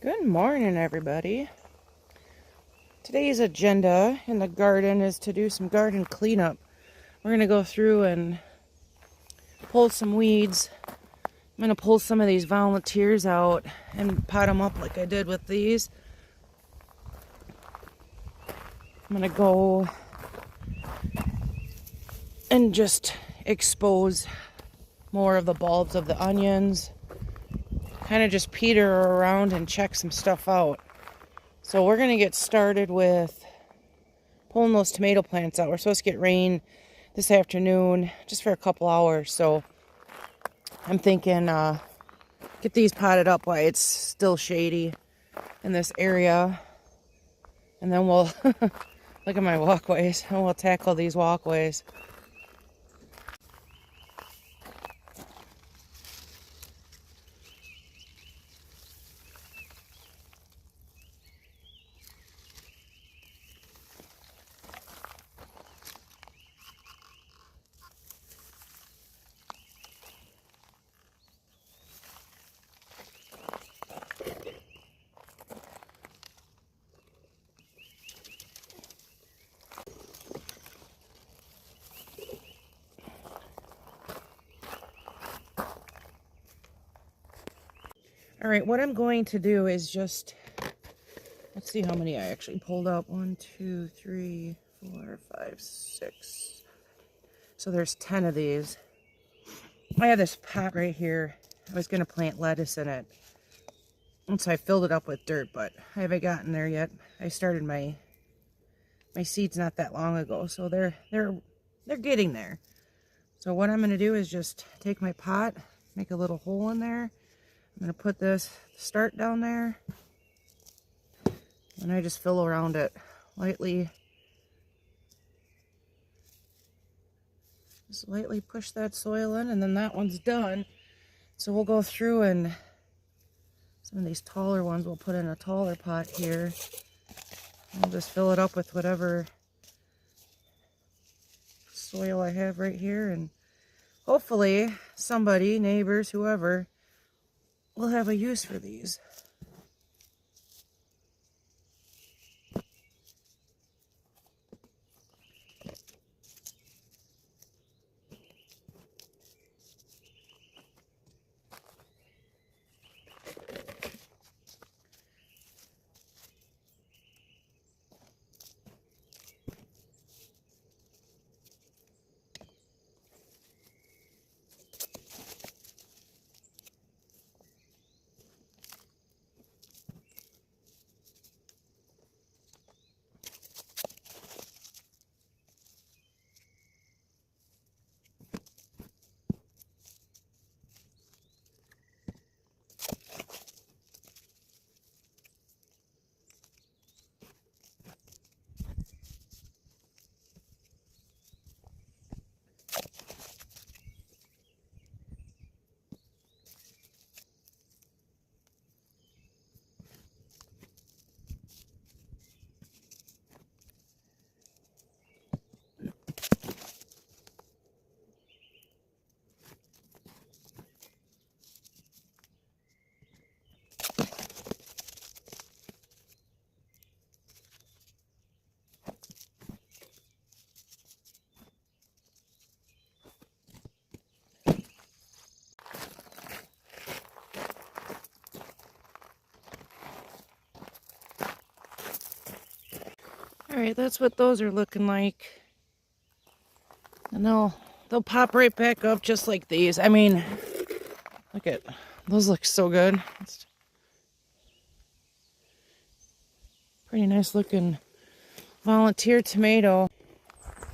Good morning, everybody. Today's agenda in the garden is to do some garden cleanup. We're going to go through and pull some weeds. I'm going to pull some of these volunteers out and pot them up like I did with these. I'm going to go and just expose more of the bulbs of the onions. Kind of just peter around and check some stuff out. So we're going to get started with pulling those tomato plants out. We're supposed to get rain this afternoon just for a couple hours. So I'm thinking get these potted up while it's still shady in this area. And then we'll look at my walkways and we'll tackle these walkways. All right, what I'm going to do is just, let's see how many I actually pulled up. 1, 2, 3, 4, 5, 6. So there's 10 of these. I have this pot right here. I was going to plant lettuce in it. And so I filled it up with dirt, but I haven't gotten there yet. I started my seeds not that long ago, so they're getting there. So what I'm going to do is just take my pot, make a little hole in there. I'm going to put this start down there, and I just fill around it lightly. Just lightly push that soil in, and then that one's done. So we'll go through, and some of these taller ones we'll put in a taller pot here. I'll just fill it up with whatever soil I have right here, and hopefully somebody, neighbors, whoever, will have a use for these. Alright, that's what those are looking like. And they'll pop right back up just like these. I mean, look at those, look so good. It's pretty nice looking volunteer tomato.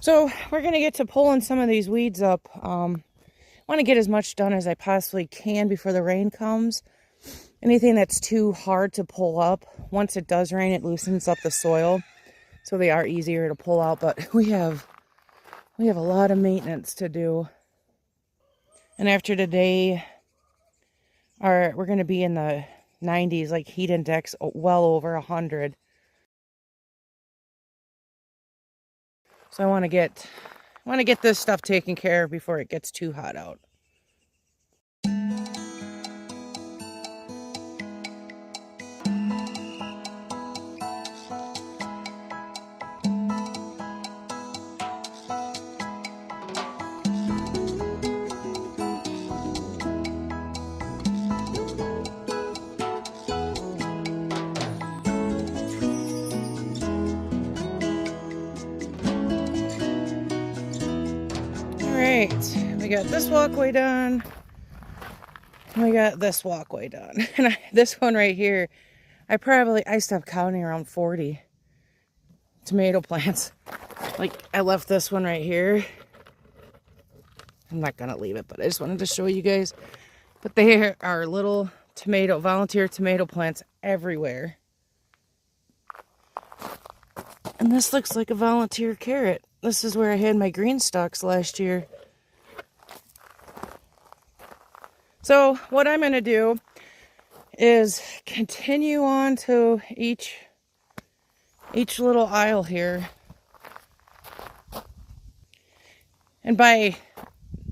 So we're gonna get to pulling some of these weeds up. I want to get as much done as I possibly can before the rain comes. Anything that's too hard to pull up, once it does rain, it loosens up the soil, so they are easier to pull out. But we have a lot of maintenance to do. And after today, we're going to be in the 90s, like heat index well over 100. So I want to get this stuff taken care of before it gets too hot out. right, we got this walkway done. We got this walkway done. And this one right here, I stopped counting around 40 tomato plants. Like, I left this one right here. I'm not gonna leave it, but I just wanted to show you guys. But there are little volunteer tomato plants everywhere. And this looks like a volunteer carrot. This is where I had my green stalks last year. So what I'm gonna do is continue on to each little aisle here. And by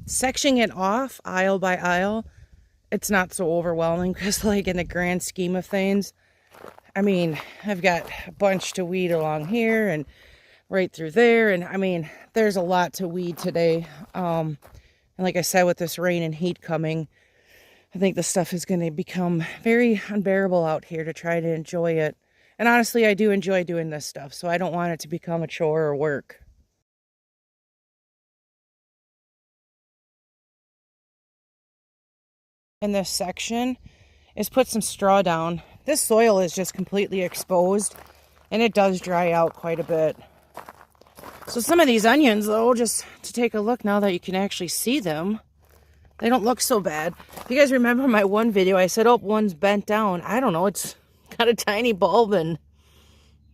sectioning it off aisle by aisle, it's not so overwhelming because, like, in the grand scheme of things, I mean, I've got a bunch to weed along here and right through there. And I mean, there's a lot to weed today. And like I said, with this rain and heat coming, I think the stuff is going to become very unbearable out here to try to enjoy it. And honestly, I do enjoy doing this stuff, so I don't want it to become a chore or work. In this section is put some straw down. This soil is just completely exposed, and it does dry out quite a bit. So some of these onions, though, just to take a look now that you can actually see them, they don't look so bad. If you guys remember my one video, I said, oh, one's bent down. I don't know, it's got a tiny bulb and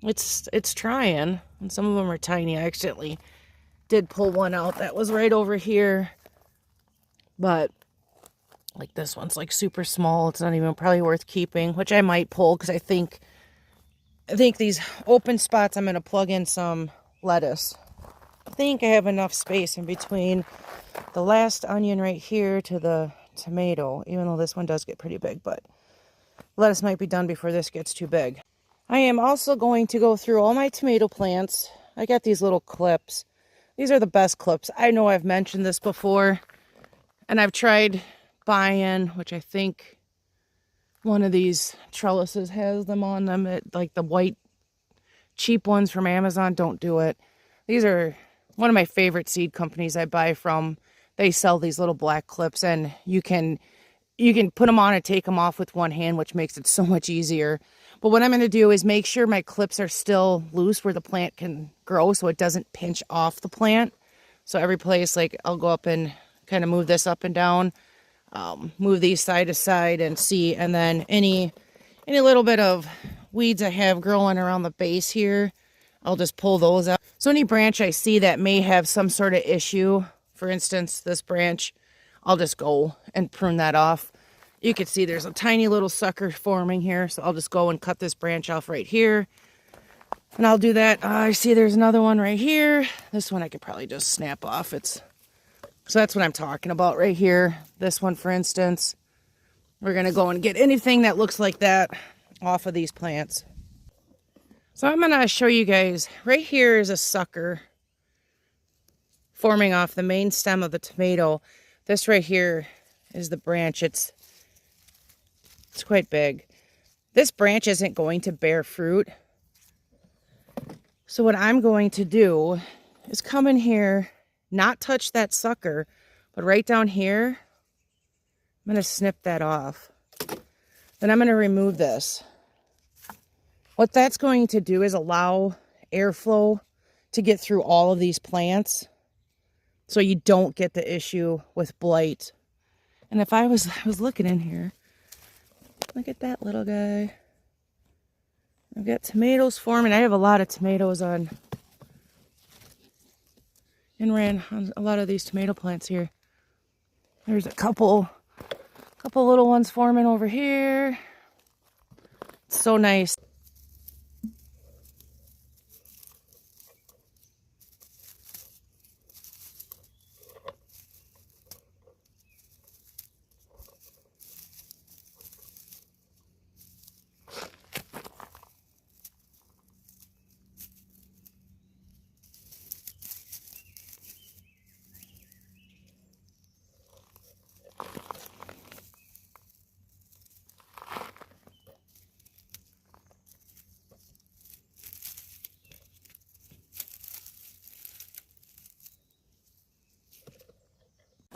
it's trying. And some of them are tiny. I accidentally did pull one out that was right over here. But like this one's like super small. It's not even probably worth keeping, which I might pull because I think these open spots I'm going to plug in some lettuce. I think I have enough space in between the last onion right here to the tomato, even though this one does get pretty big, but lettuce might be done before this gets too big. I am also going to go through all my tomato plants. I got these little clips. These are the best clips. I know I've mentioned this before, and I've tried buying, which I think one of these trellises has them on them. Like the white cheap ones from Amazon, don't do it. These are one of my favorite seed companies I buy from. They sell these little black clips, and you can put them on and take them off with one hand, which makes it so much easier. But what I'm going to do is make sure my clips are still loose where the plant can grow so it doesn't pinch off the plant. So every place, like, I'll go up and kind of move this up and down, move these side to side and see. And then any little bit of weeds I have growing around the base here, I'll just pull those out. So any branch I see that may have some sort of issue, for instance, this branch, I'll just go and prune that off. You can see there's a tiny little sucker forming here, so I'll just go and cut this branch off right here. And I'll do that. I see there's another one right here. This one I could probably just snap off. So that's what I'm talking about right here. This one, for instance. We're going to go and get anything that looks like that off of these plants. So I'm going to show you guys. Right here is a sucker forming off the main stem of the tomato. This right here is the branch. It's quite big. This branch isn't going to bear fruit. So what I'm going to do is come in here, not touch that sucker, but right down here, I'm going to snip that off. Then I'm going to remove this. What that's going to do is allow airflow to get through all of these plants so you don't get the issue with blight. And if I was looking in here, look at that little guy. I've got tomatoes forming. I have a lot of tomatoes on a lot of these tomato plants here. There's a couple little ones forming over here. It's so nice.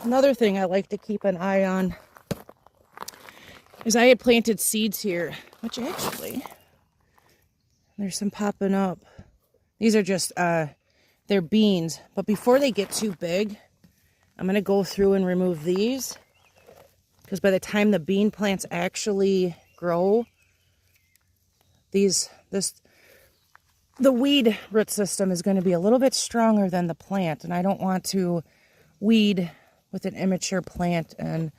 Another thing I like to keep an eye on is I had planted seeds here, which actually, there's some popping up. These are just, they're beans. But before they get too big, I'm going to go through and remove these. Because by the time the bean plants actually grow, the weed root system is going to be a little bit stronger than the plant. And I don't want to weed with an immature plant and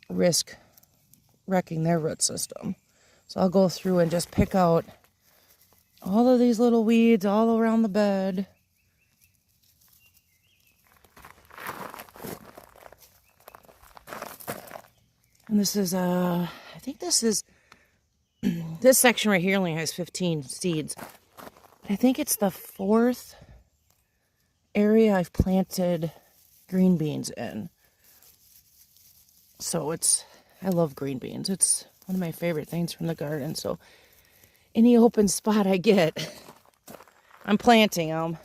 risk wrecking their root system. So I'll go through and just pick out all of these little weeds all around the bed. And this is, I think this is, this section right here only has 15 seeds. I think it's the 4th area I've planted green beans in. So I love green beans. It's one of my favorite things from the garden. So any open spot I get, I'm planting them.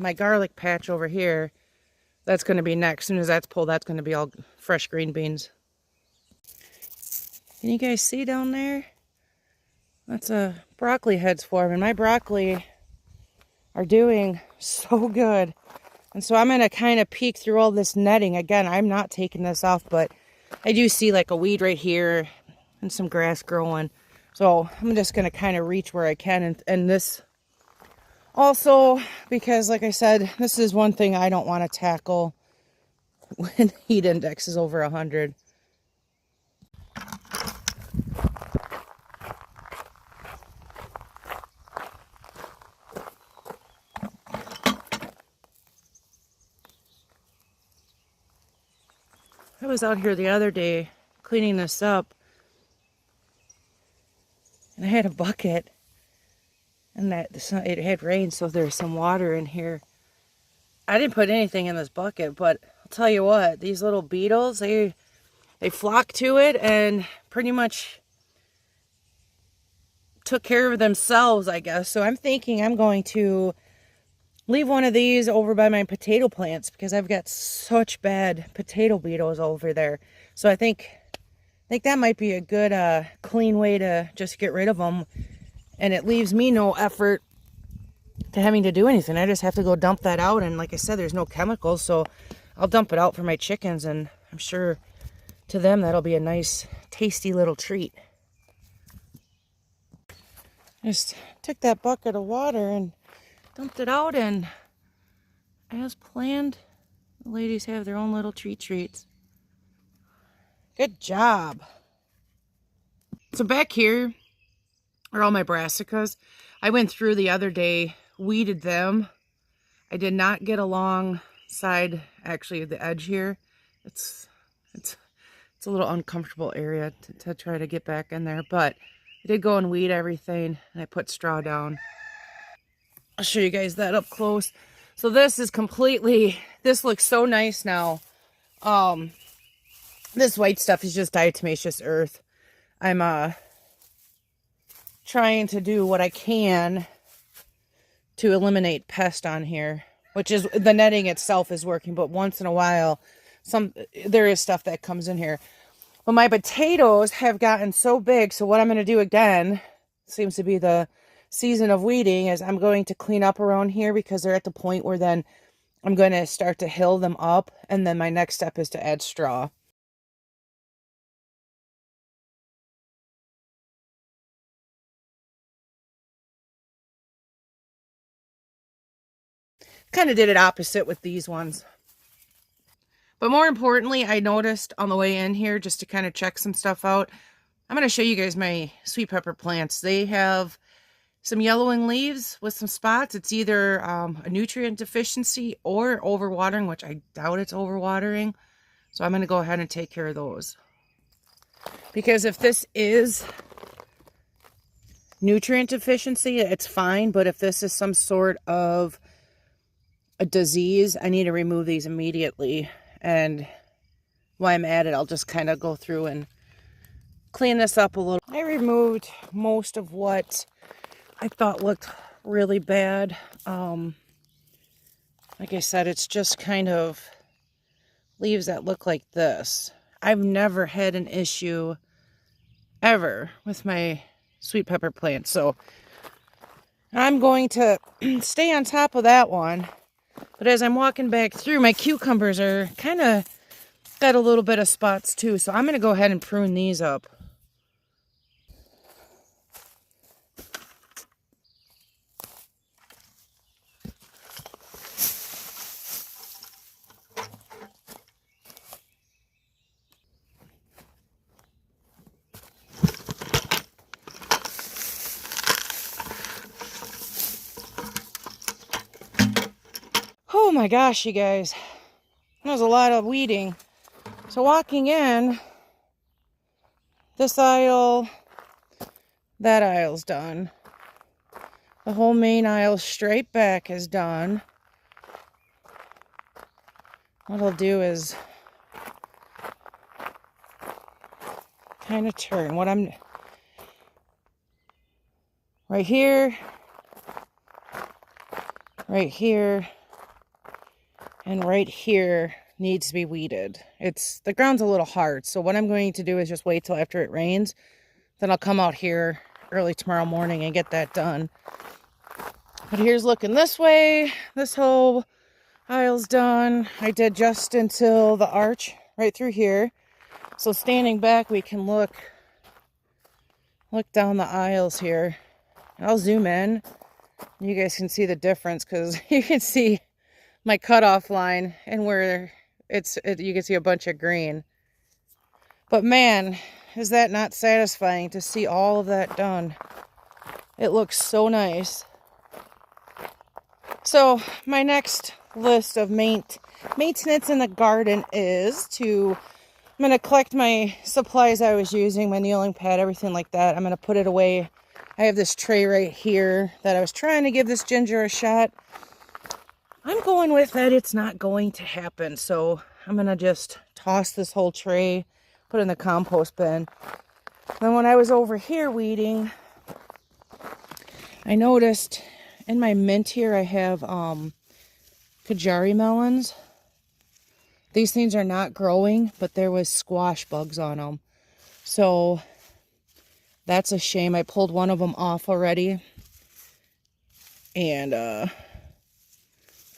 My garlic patch over here, that's going to be next. As soon as that's pulled, that's going to be all fresh green beans. Can you guys see down there? That's a broccoli heads forming. My broccoli are doing so good. And so I'm going to kind of peek through all this netting. Again, I'm not taking this off, but I do see like a weed right here and some grass growing. So I'm just going to kind of reach where I can. And this also, because like I said, this is one thing I don't want to tackle when heat index is over 100. I was out here the other day cleaning this up, and I had a bucket, and it had rained, so there's some water in here. I didn't put anything in this bucket, but I'll tell you what, these little beetles, they flocked to it and pretty much took care of themselves, I guess. So I'm thinking I'm going to leave one of these over by my potato plants because I've got such bad potato beetles over there. So I think that might be a good clean way to just get rid of them, and it leaves me no effort to having to do anything. I just have to go dump that out, and like I said, there's no chemicals, so I'll dump it out for my chickens, and I'm sure to them that'll be a nice tasty little treat. Just took that bucket of water and dumped it out, and as planned, the ladies have their own little treats. Good job. So back here are all my brassicas. I went through the other day, weeded them. I did not get alongside actually the edge here. It's a little uncomfortable area to try to get back in there, but I did go and weed everything, and I put straw down. I'll show you guys that up close. So this is completely, this looks so nice now. This white stuff is just diatomaceous earth. I'm trying to do what I can to eliminate pest on here, which is the netting itself is working, but once in a while there is stuff that comes in here. But my potatoes have gotten so big, so what I'm going to do again, seems to be the season of weeding, is I'm going to clean up around here because they're at the point where then I'm going to start to hill them up, and then my next step is to add straw. Kind of did it opposite with these ones. But more importantly, I noticed on the way in here, just to kind of check some stuff out, I'm going to show you guys my sweet pepper plants. They have some yellowing leaves with some spots. It's either a nutrient deficiency or overwatering, which I doubt it's overwatering. So I'm going to go ahead and take care of those. Because if this is nutrient deficiency, it's fine. But if this is some sort of a disease, I need to remove these immediately. And while I'm at it, I'll just kind of go through and clean this up a little. I removed most of what I thought looked really bad. Like I said, it's just kind of leaves that look like this. I've never had an issue ever with my sweet pepper plant, so I'm going to stay on top of that one. But as I'm walking back through, my cucumbers are kind of got a little bit of spots too, so I'm going to go ahead and prune these up. Oh my gosh, you guys. That was a lot of weeding. So walking in, this aisle, that aisle's done. The whole main aisle straight back is done. What I'll do is kind of turn. Right here, and right here needs to be weeded. The ground's a little hard, so what I'm going to do is just wait till after it rains. Then I'll come out here early tomorrow morning and get that done. But here's looking this way. This whole aisle's done. I did just until the arch right through here. So standing back, we can look down the aisles here. I'll zoom in. You guys can see the difference because you can see my cutoff line and where you can see a bunch of green. But man, is that not satisfying to see all of that done? It looks so nice. So my next list of maintenance in the garden is I'm going to collect my supplies I was using, my kneeling pad, everything like that. I'm going to put it away. I have this tray right here that I was trying to give this ginger a shot. I'm going with that it's not going to happen. So I'm going to just toss this whole tray, put it in the compost bin. Then when I was over here weeding, I noticed in my mint here I have Kajari melons. These things are not growing, but there was squash bugs on them. So that's a shame. I pulled one of them off already. And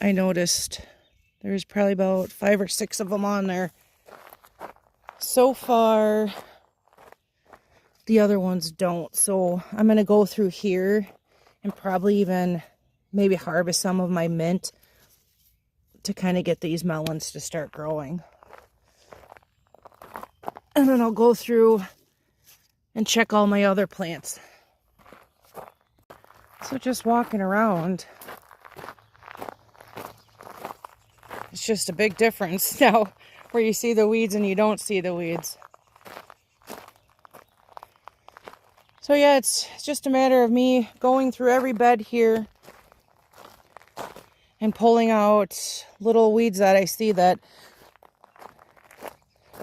I noticed there's probably about 5 or 6 of them on there. So far, the other ones don't. So I'm going to go through here and probably even maybe harvest some of my mint to kind of get these melons to start growing. And then I'll go through and check all my other plants. So just walking around, it's just a big difference now where you see the weeds and you don't see the weeds. So yeah, it's just a matter of me going through every bed here and pulling out little weeds that I see that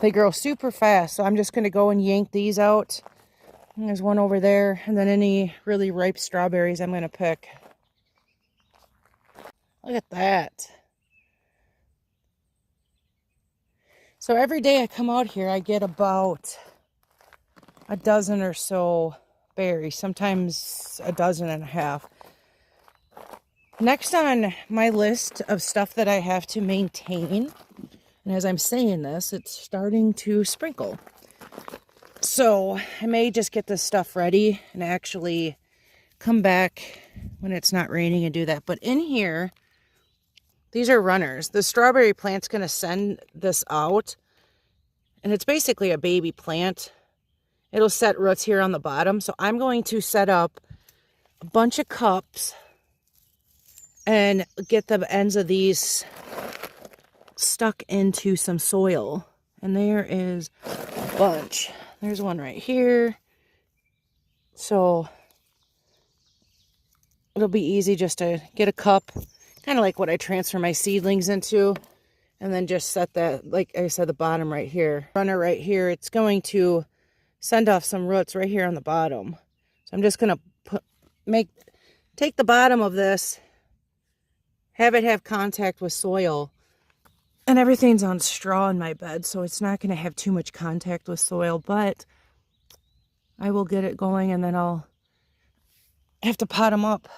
they grow super fast. So I'm just going to go and yank these out. And there's one over there. And then any really ripe strawberries I'm going to pick. Look at that. So every day I come out here, I get about a dozen or so berries, sometimes a dozen and a half. Next on my list of stuff that I have to maintain, and as I'm saying this, it's starting to sprinkle. So I may just get this stuff ready and actually come back when it's not raining and do that. But in here, these are runners. The strawberry plant's going to send this out, and it's basically a baby plant. It'll set roots here on the bottom. So I'm going to set up a bunch of cups and get the ends of these stuck into some soil. And there is a bunch. There's one right here. So it'll be easy just to get a cup, kind of like what I transfer my seedlings into, and then just set that, like I said, the bottom right here. Runner right here, it's going to send off some roots right here on the bottom. So I'm just going to take the bottom of this, have it have contact with soil. And everything's on straw in my bed, so it's not going to have too much contact with soil, but I will get it going, and then I'll have to pot them up